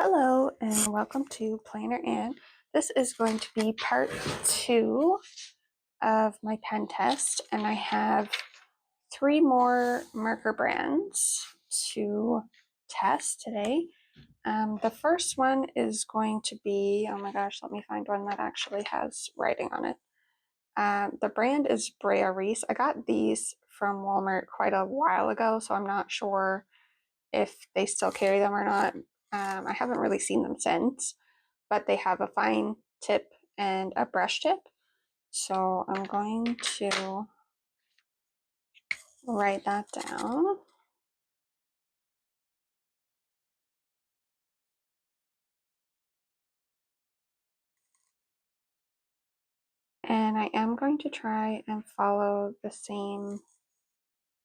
Hello and welcome to Planner Ann. This is going to be part 2 of my pen test, and I have 3 more marker brands to test today. The first one is going to be, oh my gosh, let me find one that actually has writing on it. The brand is Brea Reese. I got these from Walmart quite a while ago, so I'm not sure if they still carry them or not. I haven't really seen them since, but they have a fine tip and a brush tip. So I'm going to write that down. And I am going to try and follow the same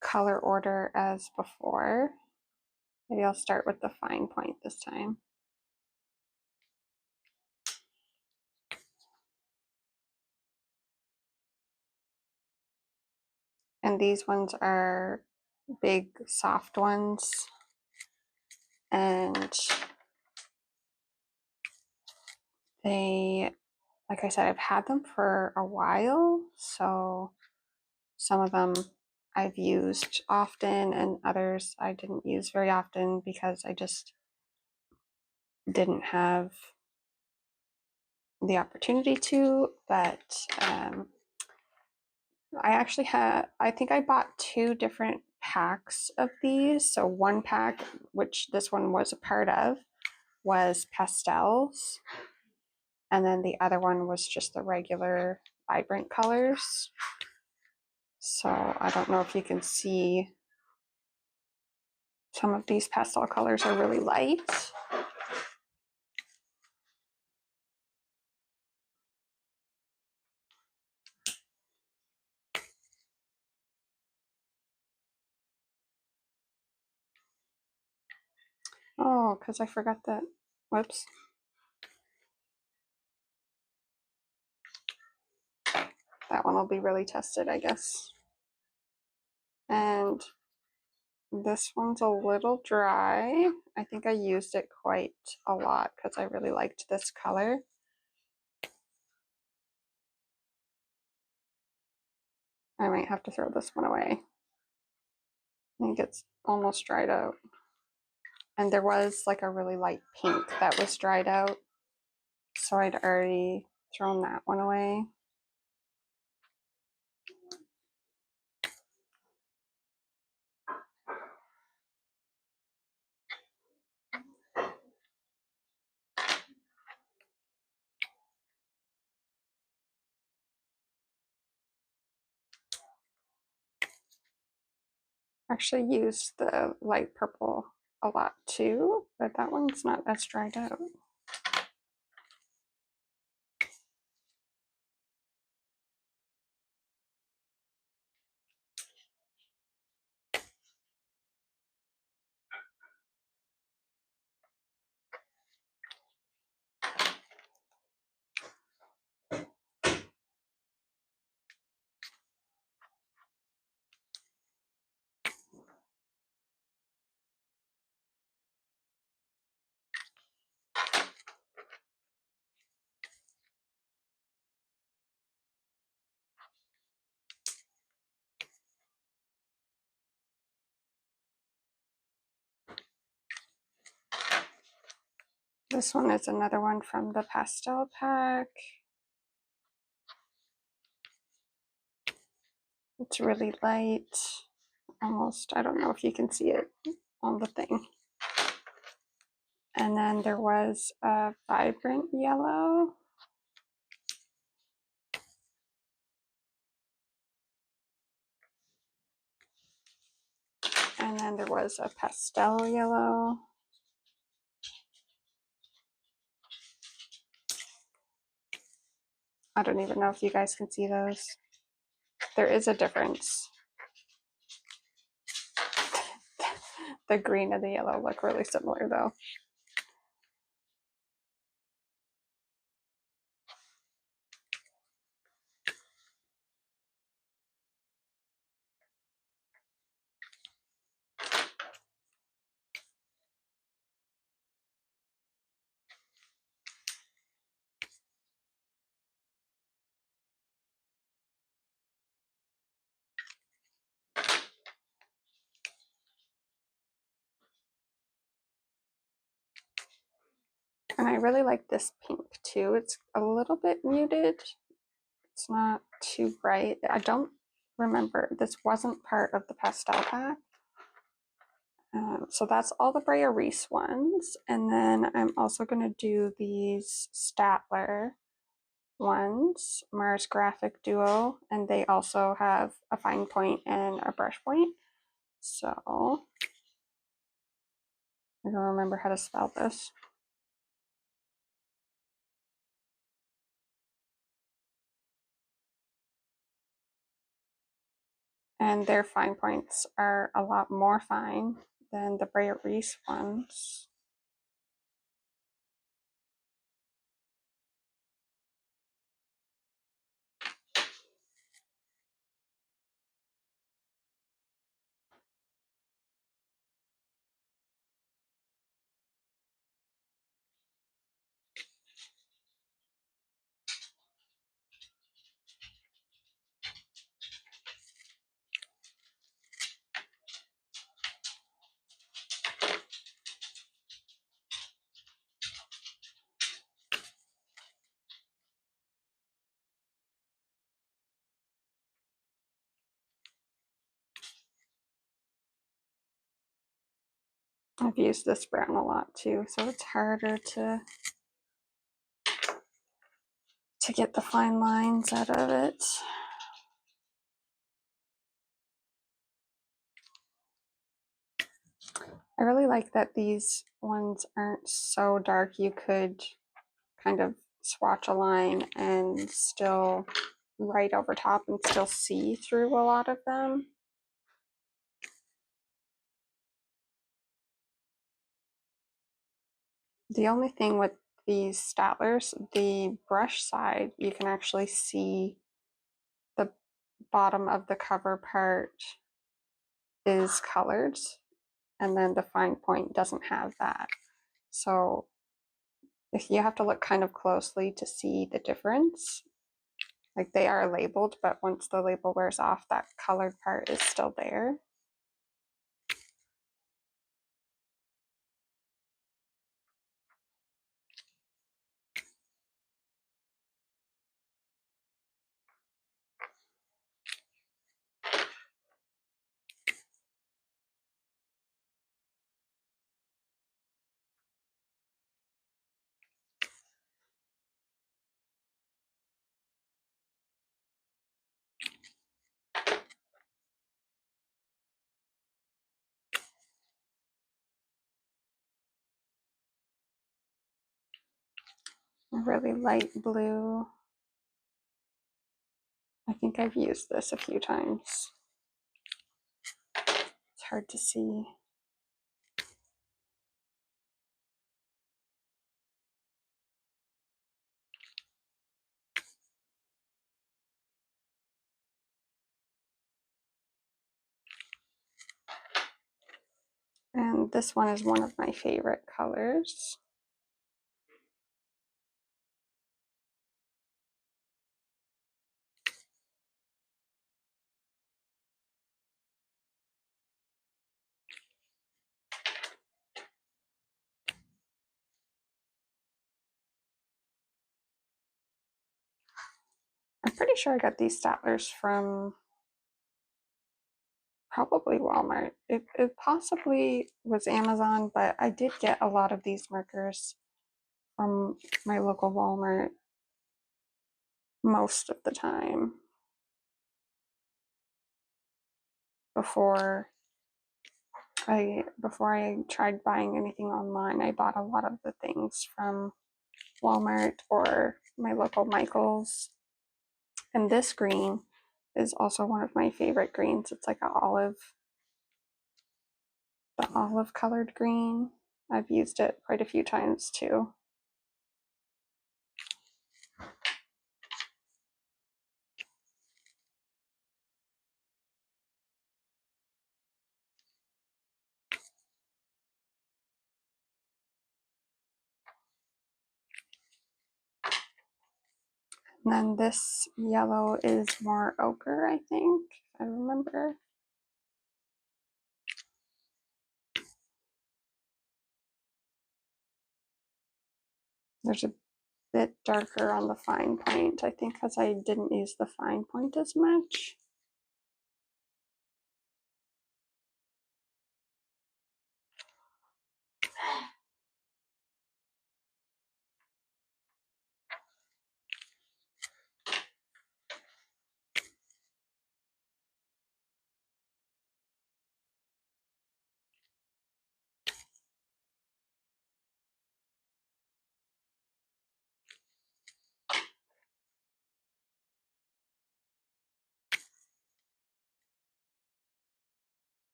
color order as before. Maybe I'll start with the fine point this time. And these ones are big, soft ones. And they, like I said, I've had them for a while. So some of them I've used often and others I didn't use very often because I just didn't have the opportunity to, but I think I bought 2 different packs of these. So one pack, which this one was a part of, was pastels, and then the other one was just the regular vibrant colors. So I don't know if you can see, some of these pastel colors are really light. Oh, because I forgot that. Whoops. That one will be really tested, I guess. And this one's a little dry. I think I used it quite a lot because I really liked this color. I might have to throw this one away. I think it's almost dried out. And there was like a really light pink that was dried out, so I'd already thrown that one away. Actually used the light purple a lot too, but that one's not as dried out. This one is another one from the pastel pack. It's really light, almost, I don't know if you can see it on the thing. And then there was a vibrant yellow. And then there was a pastel yellow. I don't even know if you guys can see those. There is a difference. The green and the yellow look really similar though. And I really like this pink too. It's a little bit muted. It's not too bright. I don't remember. This wasn't part of the pastel pack. So that's all the Brea Reese ones. And then I'm also going to do these Staedtler ones, Mars Graphic Duo, and they also have a fine point and a brush point. So I don't remember how to spell this. And their fine points are a lot more fine than the Brea Reese ones. I've used this brown a lot too, so it's harder to get the fine lines out of it. I really like that these ones aren't so dark you could kind of swatch a line and still right over top and still see through a lot of them. The only thing with these Staedtlers, the brush side, you can actually see the bottom of the cover part is colored, and then the fine point doesn't have that. So if you have to look kind of closely to see the difference. Like they are labeled, but once the label wears off, that colored part is still there. A really light blue. I think I've used this a few times. It's hard to see. And this one is one of my favorite colors. I'm pretty sure I got these Staedtlers from probably Walmart. It possibly was Amazon, but I did get a lot of these markers from my local Walmart most of the time before I tried buying anything online. I bought a lot of the things from Walmart or my local Michael's. And this green is also one of my favorite greens. It's like the olive colored green. I've used it quite a few times too. And then this yellow is more ochre, I think, if I remember. There's a bit darker on the fine point, I think because I didn't use the fine point as much.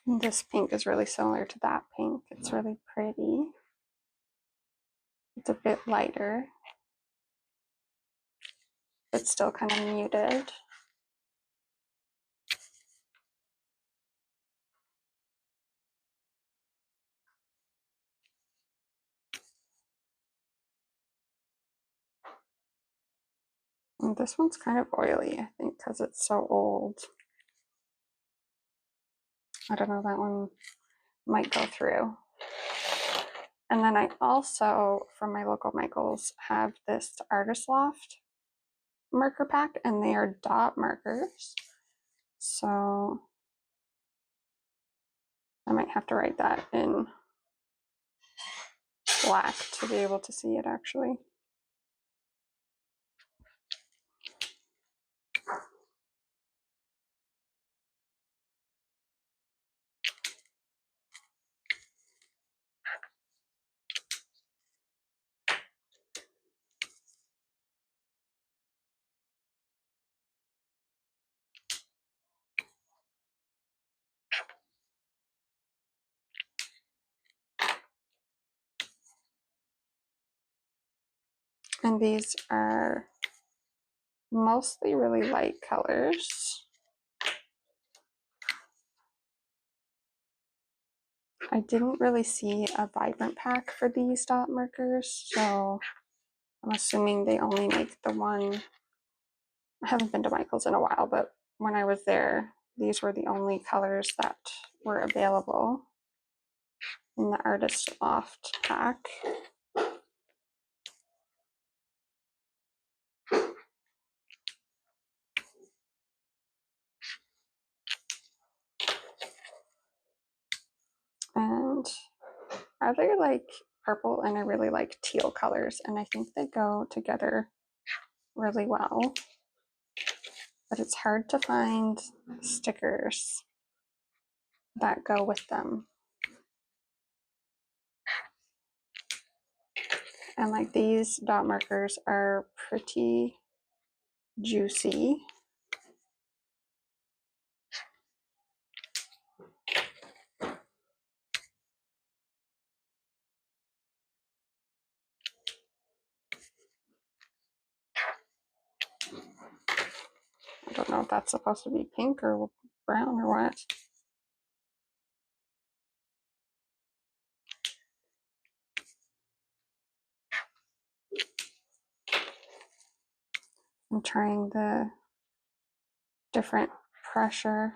And this pink is really similar to that pink. It's really pretty. It's a bit lighter, but still kind of muted. And this one's kind of oily, I think, because it's so old. I don't know, that one might go through. And then I also, from my local Michaels, have this Artist Loft marker pack, and they are dot markers. So I might have to write that in black to be able to see it actually. And these are mostly really light colors. I didn't really see a vibrant pack for these dot markers, so I'm assuming they only make the one. I haven't been to Michael's in a while, but when I was there, these were the only colors that were available in the Artist Loft pack. And they like purple, and I really like teal colors, and I think they go together really well. But it's hard to find stickers that go with them. And like these dot markers are pretty juicy. I don't know if that's supposed to be pink or brown or what. I'm trying the different pressure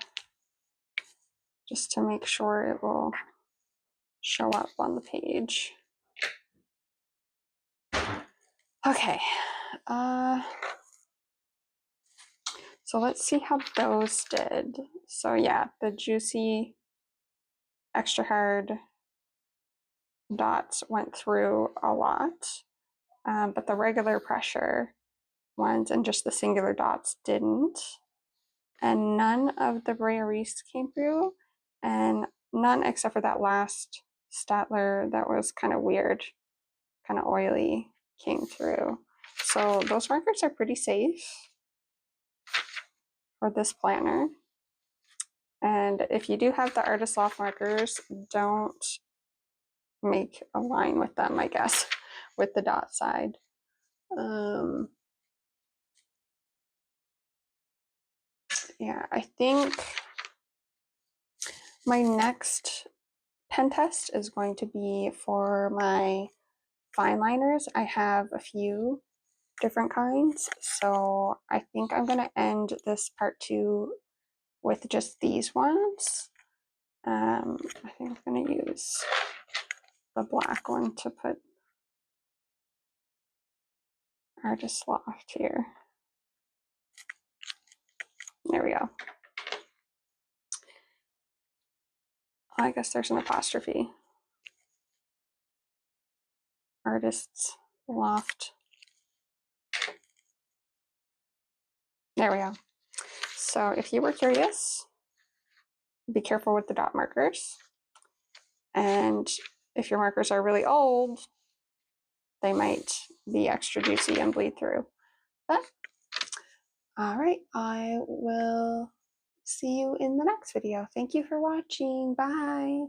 just to make sure it will show up on the page. Okay, so let's see how those did. So yeah, the juicy, extra hard dots went through a lot, but the regular pressure ones and just the singular dots didn't. And none of the Brea Reese came through, and none except for that last Staedtler that was kind of weird, kind of oily, came through. So those markers are pretty safe for this planner. And if you do have the Artist Loft markers, don't make a line with them, I guess, with the dot side. Yeah, I think my next pen test is going to be for my fine liners. I have a few different kinds, so I think I'm going to end this part 2 with just these ones. I think I'm going to use the black one to put artist loft here. There we go. I guess there's an apostrophe. Artist's loft. There we go. So if you were curious, be careful with the dot markers. And if your markers are really old, they might be extra juicy and bleed through. But all right, I will see you in the next video. Thank you for watching. Bye.